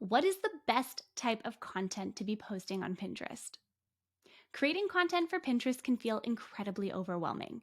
What is the best type of content to be posting on Pinterest? Creating content for Pinterest can feel incredibly overwhelming.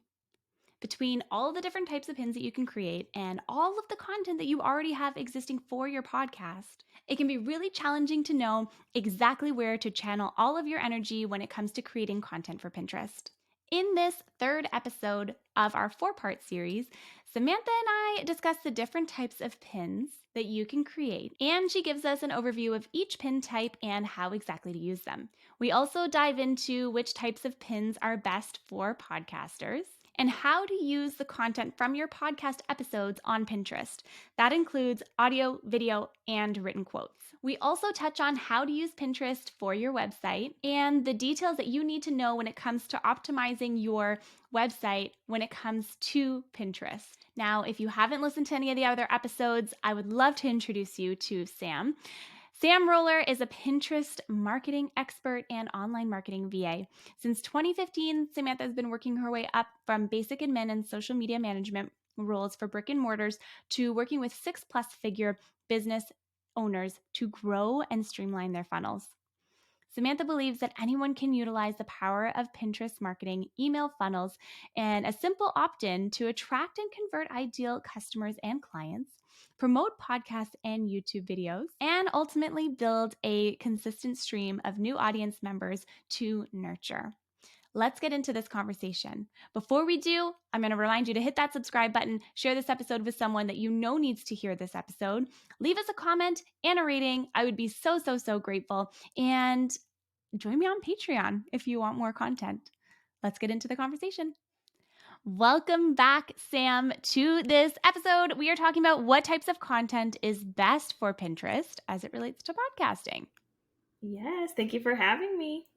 Between all the different types of pins that you can create and all of the content that you already have existing for your podcast, it can be really challenging to know exactly where to channel all of your energy when it comes to creating content for Pinterest. In this third episode of our 4-part series, Samantha and I discuss the different types of pins that you can create, and she gives us an overview of each pin type and how exactly to use them. We also dive into which types of pins are best for podcasters and how to use the content from your podcast episodes on Pinterest. That includes audio, video, and written quotes. We also touch on how to use Pinterest for your website and the details that you need to know when it comes to optimizing your website when it comes to Pinterest. Now, if you haven't listened to any of the other episodes, I would love to introduce you to Sam. Sam Roller is a Pinterest marketing expert and online marketing VA. Since 2015, Samantha has been working her way up from basic admin and social media management roles for brick and mortars to working with 6+ figure business owners to grow and streamline their funnels. Samantha believes that anyone can utilize the power of Pinterest marketing, email funnels, and a simple opt-in to attract and convert ideal customers and clients, promote podcasts and YouTube videos, and ultimately build a consistent stream of new audience members to nurture. Let's get into this conversation. Before we do, I'm going to remind you to hit that subscribe button, share this episode with someone that you know needs to hear this episode, leave us a comment and a rating. I would be so grateful. And join me on Patreon if you want more content. Let's get into the conversation. Welcome back, Sam, to this episode. We are talking about what types of content is best for Pinterest as it relates to podcasting. Yes, thank you for having me.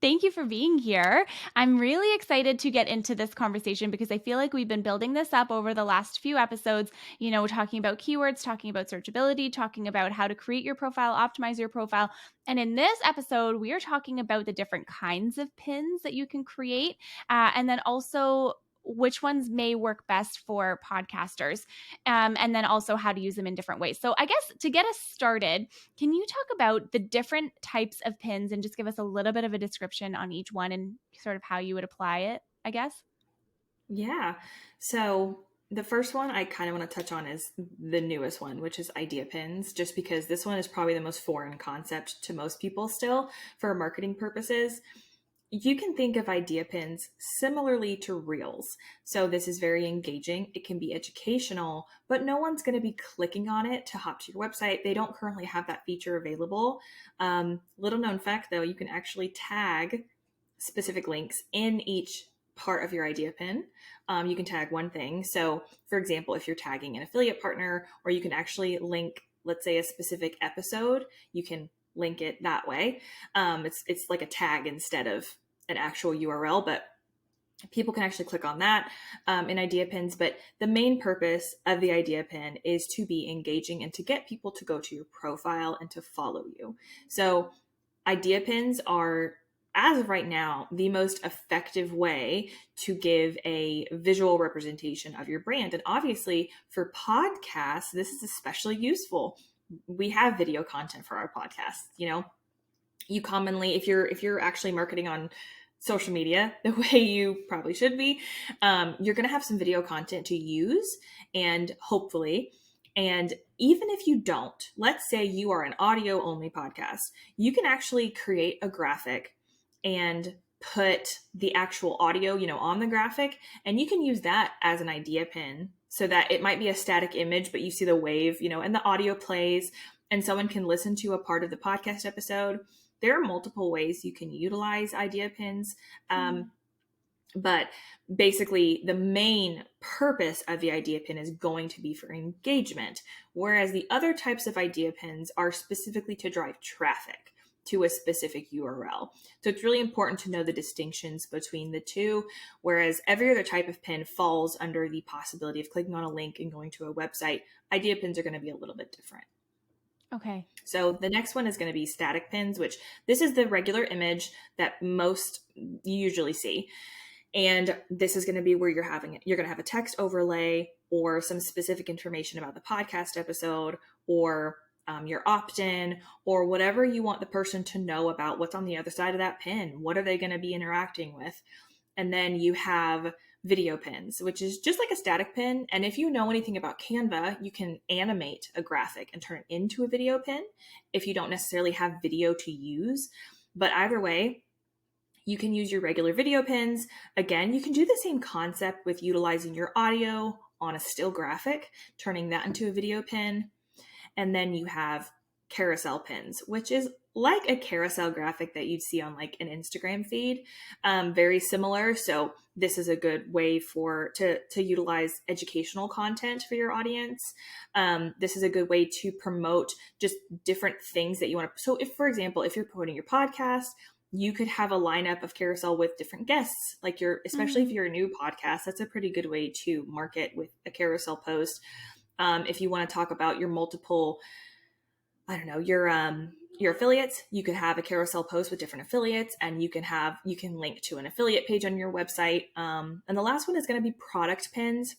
Thank you for being here. I'm really excited to get into this conversation because I feel like we've been building this up over the last few episodes, talking about keywords, talking about searchability, talking about how to create your profile, optimize your profile. And in this episode, we are talking about the different kinds of pins that you can create, and then also which ones may work best for podcasters, and then also how to use them in different ways. So I guess to get us started, can you talk about the different types of pins and just give us a little bit of a description on each one and sort of how you would apply it, I guess? Yeah. So the first one I kind of want to touch on is the newest one, which is idea pins, just because this one is probably the most foreign concept to most people still for marketing purposes. You can think of idea pins similarly to reels. So this is very engaging. It can be educational, but no one's going to be clicking on it to hop to your website. They don't currently have that feature available. Little known fact though, you can actually tag specific links in each part of your idea pin. You can tag one thing. So for example, if you're tagging an affiliate partner, or you can actually link, let's say, a specific episode, you can link it that way. It's like a tag instead of an actual URL, but people can actually click on that in idea pins. But the main purpose of the idea pin is to be engaging and to get people to go to your profile and to follow you. So idea pins are, as of right now, the most effective way to give a visual representation of your brand. And obviously for podcasts, this is especially useful. We have video content for our podcasts. You commonly, if you're actually marketing on social media the way you probably should be, you're going to have some video content to use, and hopefully. And even if you don't, let's say you are an audio only podcast, you can actually create a graphic and put the actual audio, on the graphic, and you can use that as an idea pin, so that it might be a static image, but you see the wave, and the audio plays and someone can listen to a part of the podcast episode. There are multiple ways you can utilize idea pins. But basically, the main purpose of the idea pin is going to be for engagement, whereas the other types of idea pins are specifically to drive traffic to a specific URL. So it's really important to know the distinctions between the two, whereas every other type of pin falls under the possibility of clicking on a link and going to a website. Idea pins are going to be a little bit different. Okay. So the next one is going to be static pins, which this is the regular image that most you usually see. And this is going to be where you're going to have a text overlay or some specific information about the podcast episode, or your opt-in, or whatever you want the person to know about what's on the other side of that pin. What are they going to be interacting with? And then you have video pins, which is just like a static pin. And if you know anything about Canva, you can animate a graphic and turn it into a video pin if you don't necessarily have video to use. But either way, you can use your regular video pins. Again, you can do the same concept with utilizing your audio on a still graphic, turning that into a video pin. And then you have carousel pins, which is like a carousel graphic that you'd see on like an Instagram feed, very similar. So this is a good way to utilize educational content for your audience. This is a good way to promote just different things that you want to. So if, for example, if you're promoting your podcast, you could have a lineup of carousel with different guests, like especially if you're a new podcast, that's a pretty good way to market with a carousel post. If you want to talk about your multiple, I don't know, your affiliates, you could have a carousel post with different affiliates, and you can link to an affiliate page on your website. And the last one is going to be product pins.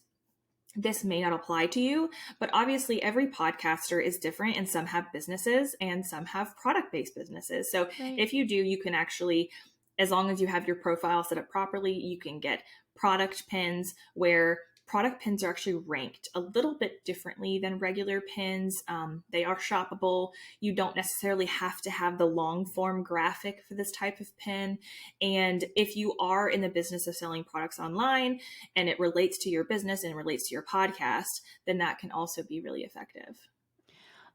This may not apply to you, but obviously every podcaster is different, and some have businesses and some have product-based businesses. So if you do, you can actually, as long as you have your profile set up properly, you can get product pins, where product pins are actually ranked a little bit differently than regular pins. They are shoppable. You don't necessarily have to have the long form graphic for this type of pin. And if you are in the business of selling products online and it relates to your business and relates to your podcast, then that can also be really effective.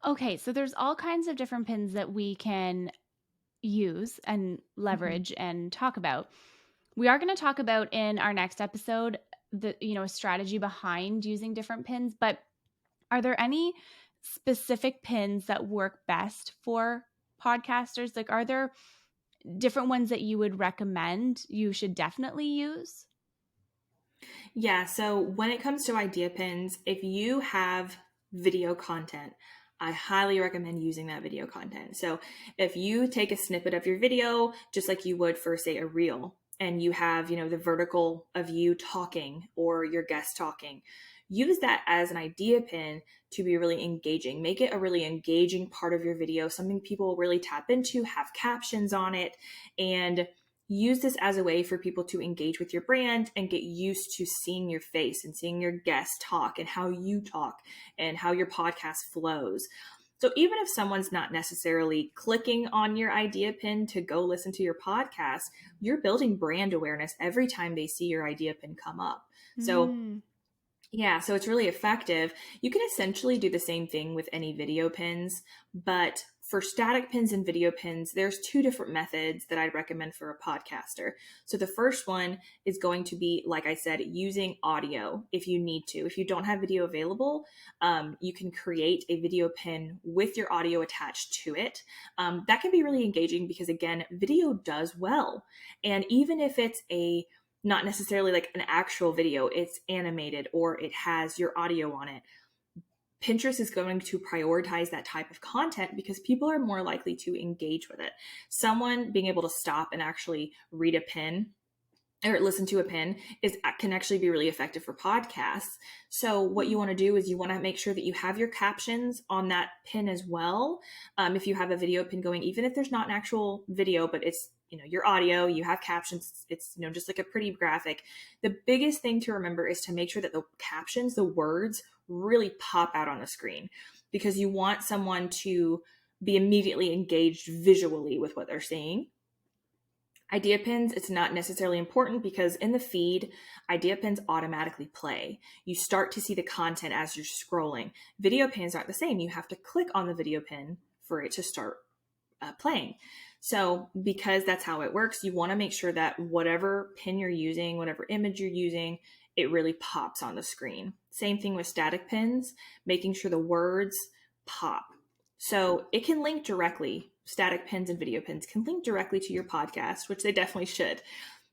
Okay, so there's all kinds of different pins that we can use and leverage and talk about. We are going to talk about in our next episode a strategy behind using different pins, but are there any specific pins that work best for podcasters? Like, are there different ones that you would recommend you should definitely use? Yeah, so when it comes to idea pins, if you have video content, I highly recommend using that video content. So if you take a snippet of your video, just like you would for, say, a reel, and you have, the vertical of you talking or your guest talking, use that as an idea pin to be really engaging. Make it a really engaging part of your video, something people will really tap into, have captions on it, and use this as a way for people to engage with your brand and get used to seeing your face and seeing your guests talk and how you talk and how your podcast flows. So even if someone's not necessarily clicking on your idea pin to go listen to your podcast, you're building brand awareness every time they see your idea pin come up. So yeah, so it's really effective. You can essentially do the same thing with any video pins, but for static pins and video pins, there's two different methods that I'd recommend for a podcaster. So the first one is going to be, like I said, using audio if you need to. If you don't have video available, you can create a video pin with your audio attached to it. That can be really engaging because, again, video does well. And even if it's not necessarily like an actual video, it's animated or it has your audio on it, Pinterest is going to prioritize that type of content because people are more likely to engage with it. Someone being able to stop and actually read a pin or listen to a pin can actually be really effective for podcasts. So what you want to do is you want to make sure that you have your captions on that pin as well. If you have a video pin going, even if there's not an actual video, but it's your audio, you have captions, it's just like a pretty graphic. The biggest thing to remember is to make sure that the captions, the words, really pop out on the screen, because you want someone to be immediately engaged visually with what they're seeing. Idea pins, it's not necessarily important because in the feed, idea pins automatically play. You start to see the content as you're scrolling. Video pins aren't the same. You have to click on the video pin for it to start playing. So because that's how it works, you want to make sure that whatever pin you're using, whatever image you're using, it really pops on the screen. Same thing with static pins, making sure the words pop. So it can link directly, static pins and video pins can link directly to your podcast, which they definitely should.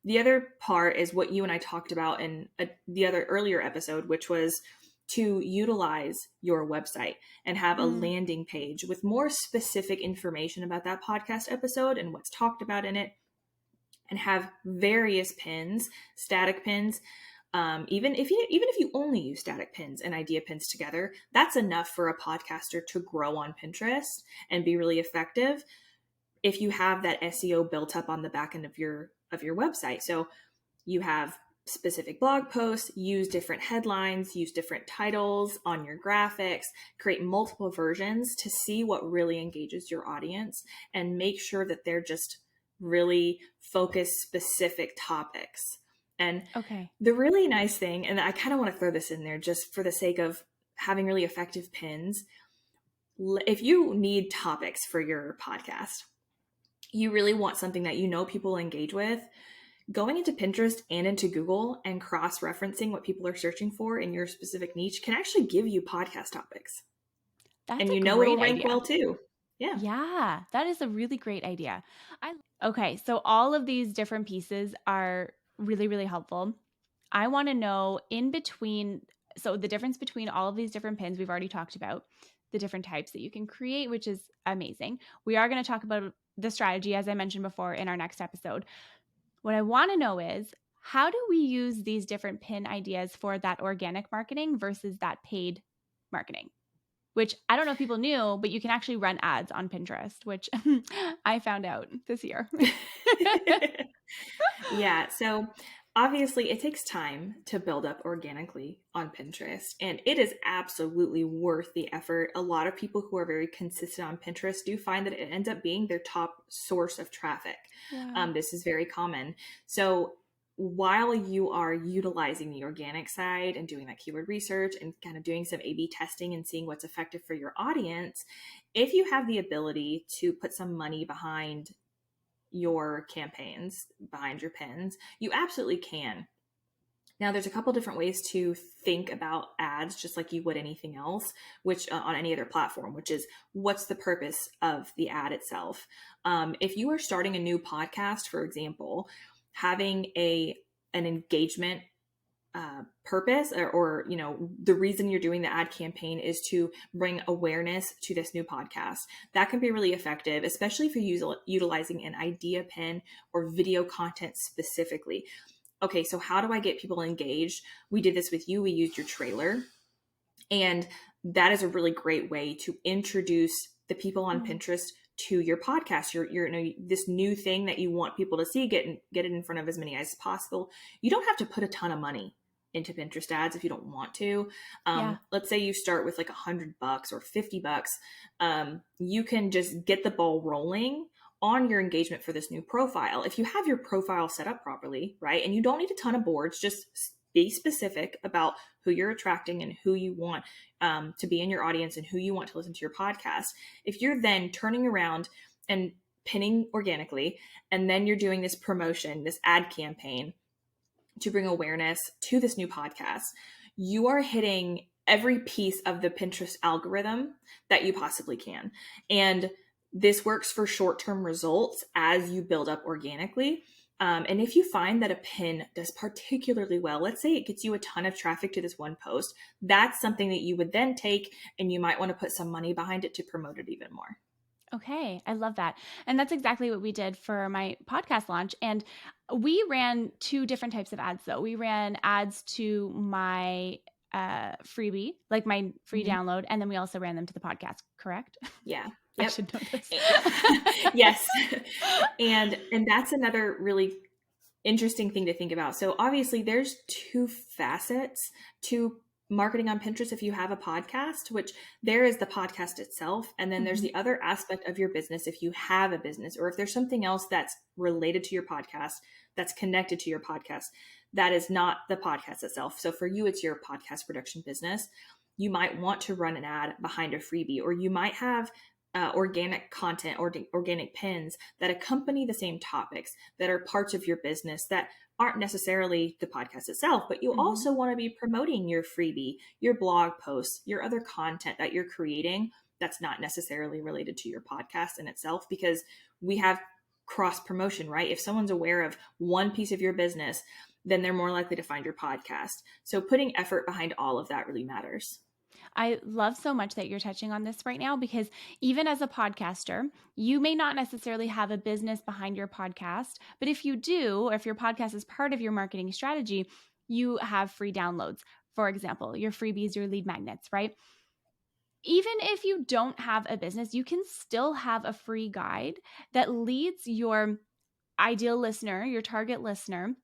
The other part is what you and I talked about in the other earlier episode, which was to utilize your website and have a landing page with more specific information about that podcast episode and what's talked about in it, and have various pins, static pins, Even if you only use static pins and idea pins together, that's enough for a podcaster to grow on Pinterest and be really effective if you have that SEO built up on the back end of your website. So you have specific blog posts, use different headlines, use different titles on your graphics, create multiple versions to see what really engages your audience, and make sure that they're just really focused specific topics. And Okay. the really nice thing, and I kind of want to throw this in there just for the sake of having really effective pins, if you need topics for your podcast, you really want something that you know people engage with, going into Pinterest and into Google and cross-referencing what people are searching for in your specific niche can actually give you podcast topics. That's And a you know it'll great rank idea. well too. Yeah. Yeah, that is a really great idea. Okay, so all of these different pieces are really, really helpful. I want to know in between, so the difference between all of these different pins we've already talked about, the different types that you can create, which is amazing. We are going to talk about the strategy, as I mentioned before, in our next episode. What I want to know is, how do we use these different pin ideas for that organic marketing versus that paid marketing? Which I don't know if people knew, but you can actually run ads on Pinterest, which I found out this year. Yeah. So obviously, it takes time to build up organically on Pinterest, and it is absolutely worth the effort. A lot of people who are very consistent on Pinterest do find that it ends up being their top source of traffic. Wow. This is very common. So while you are utilizing the organic side and doing that keyword research and kind of doing some A/B testing and seeing what's effective for your audience, if you have the ability to put some money behind your campaigns, behind your pins, you absolutely can. Now, there's a couple different ways to think about ads, just like you would anything else, which on any other platform, which is what's the purpose of the ad itself. If you are starting a new podcast, for example, having an engagement purpose, or the reason you're doing the ad campaign is to bring awareness to this new podcast, that can be really effective, especially if you're utilizing an idea pin or video content specifically. Okay, so how do I get people engaged? We did this with you. We used your trailer, and that is a really great way to introduce the people on Mm. Pinterest to your podcast. This new thing that you want people to see, get it in front of as many as possible. You don't have to put a ton of money into Pinterest ads if you don't want to. Yeah. Let's say you start with like $100 or $50. You can just get the ball rolling on your engagement for this new profile. If you have your profile set up properly, right, and you don't need a ton of boards, just be specific about who you're attracting and who you want to be in your audience and who you want to listen to your podcast. If you're then turning around and pinning organically, and then you're doing this promotion, this ad campaign to bring awareness to this new podcast, you are hitting every piece of the Pinterest algorithm that you possibly can. And this works for short-term results as you build up organically. And if you find that a pin does particularly well, let's say it gets you a ton of traffic to this one post, that's something that you would then take, and you might want to put some money behind it to promote it even more. Okay, I love that. And that's exactly what we did for my podcast launch. And we ran two different types of ads, though. We ran ads to my freebie, like my free Mm-hmm. download, and then we also ran them to the podcast, correct? Yeah. I Yep. should know this. Yes. And that's another really interesting thing to think about. So obviously there's two facets to marketing on Pinterest if you have a podcast, which there is the podcast itself. And then there's Mhm. the other aspect of your business if you have a business, or if there's something else that's related to your podcast, that's connected to your podcast, that is not the podcast itself. So for you, it's your podcast production business. You might want to run an ad behind a freebie, or you might have organic content or organic pins that accompany the same topics that are parts of your business that aren't necessarily the podcast itself, but you Mhm. also want to be promoting your freebie, your blog posts, your other content that you're creating that's not necessarily related to your podcast in itself, because we have cross promotion, right? If someone's aware of one piece of your business, then they're more likely to find your podcast. So putting effort behind all of that really matters. I love so much that you're touching on this right now, because even as a podcaster, you may not necessarily have a business behind your podcast, but if you do, or if your podcast is part of your marketing strategy, you have free downloads. For example, your freebies, your lead magnets, right? Even if you don't have a business, you can still have a free guide that leads your ideal listener, your target listener,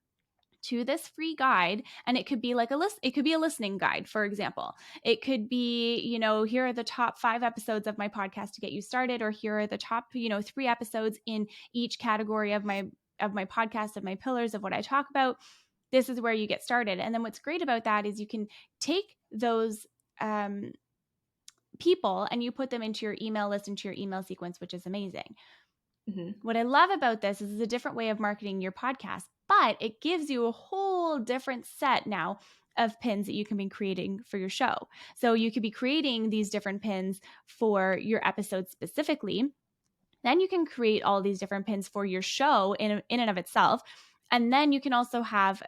to this free guide. And it could be like it could be a listening guide, for example. It could be, here are the top 5 episodes of my podcast to get you started, or here are the top, 3 episodes in each category of my podcast, of my pillars of what I talk about. This is where you get started. And then what's great about that is you can take those people and you put them into your email list, into your email sequence, which is amazing. Mm-hmm. What I love about this is it's a different way of marketing your podcast, but it gives you a whole different set now of pins that you can be creating for your show. So you could be creating these different pins for your episode specifically. Then you can create all these different pins for your show in and of itself. And then you can also have,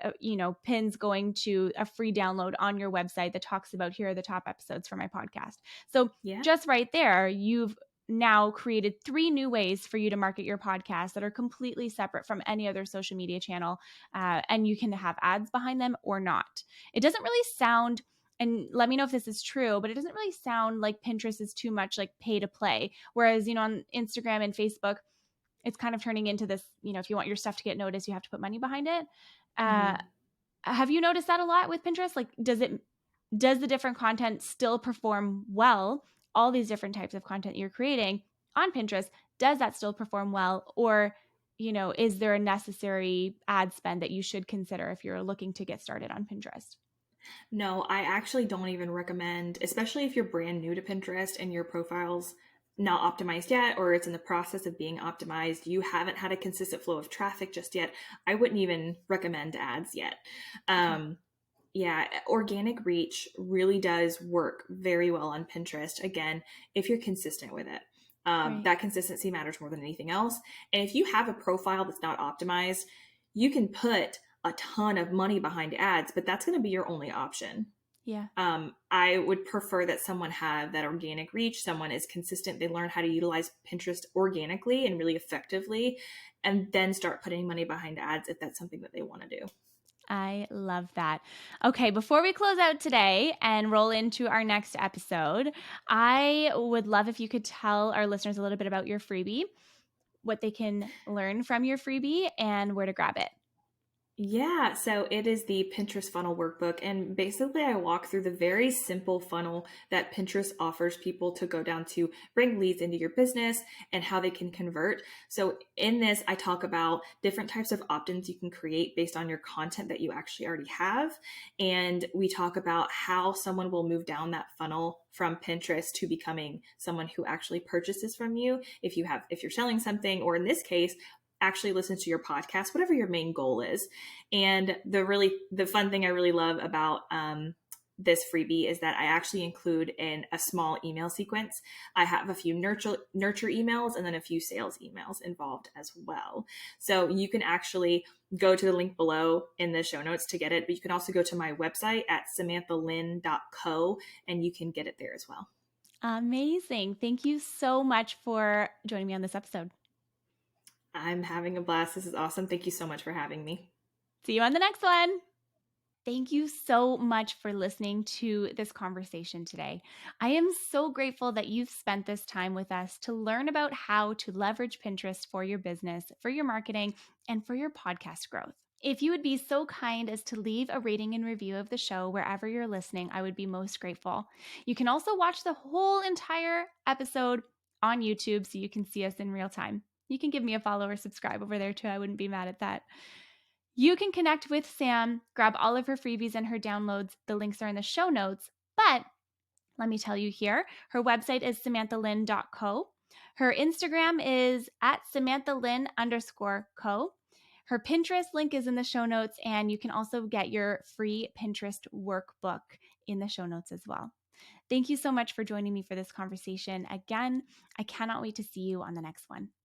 pins going to a free download on your website that talks about, here are the top episodes for my podcast. So Yeah. just right there, you've now created 3 new ways for you to market your podcast that are completely separate from any other social media channel. And you can have ads behind them or not. It doesn't really sound, and let me know if this is true, but it doesn't really sound like Pinterest is too much like pay to play. Whereas, on Instagram and Facebook, it's kind of turning into this, if you want your stuff to get noticed, you have to put money behind it. Uh, Mm-hmm. have you noticed that a lot with Pinterest? Like, does the different content still perform well? All these different types of content you're creating on Pinterest, does that still perform well? Or, is there a necessary ad spend that you should consider if you're looking to get started on Pinterest? No, I actually don't even recommend, especially if you're brand new to Pinterest and your profile's not optimized yet, or it's in the process of being optimized. You haven't had a consistent flow of traffic just yet. I wouldn't even recommend ads yet. Okay. Um, yeah, organic reach really does work very well on Pinterest. Again, if you're consistent with it. Right. That consistency matters more than anything else. And if you have a profile that's not optimized, you can put a ton of money behind ads, but that's going to be your only option. Yeah. I would prefer that someone have that organic reach, someone is consistent, they learn how to utilize Pinterest organically and really effectively, and then start putting money behind ads if that's something that they want to do. I love that. Okay, before we close out today and roll into our next episode, I would love if you could tell our listeners a little bit about your freebie, what they can learn from your freebie, and where to grab it. Yeah, so it is the Pinterest funnel workbook. And basically, I walk through the very simple funnel that Pinterest offers people to go down to bring leads into your business and how they can convert. So, in this, I talk about different types of opt ins you can create based on your content that you actually already have. And we talk about how someone will move down that funnel from Pinterest to becoming someone who actually purchases from you if you're selling something, or in this case, actually listens to your podcast, whatever your main goal is. And the fun thing I really love about this freebie is that I actually include in a small email sequence. I have a few nurture emails and then a few sales emails involved as well. So you can actually go to the link below in the show notes to get it, but you can also go to my website at samanhthalynn.co and you can get it there as well. Amazing. Thank you so much for joining me on this episode. I'm having a blast. This is awesome. Thank you so much for having me. See you on the next one. Thank you so much for listening to this conversation today. I am so grateful that you've spent this time with us to learn about how to leverage Pinterest for your business, for your marketing, and for your podcast growth. If you would be so kind as to leave a rating and review of the show wherever you're listening, I would be most grateful. You can also watch the whole entire episode on YouTube so you can see us in real time. You can give me a follow or subscribe over there too. I wouldn't be mad at that. You can connect with Sam, grab all of her freebies and her downloads. The links are in the show notes. But let me tell you here, her website is samanthalynn.co. Her Instagram is at samanthalynn_co. Her Pinterest link is in the show notes, and you can also get your free Pinterest workbook in the show notes as well. Thank you so much for joining me for this conversation. Again, I cannot wait to see you on the next one.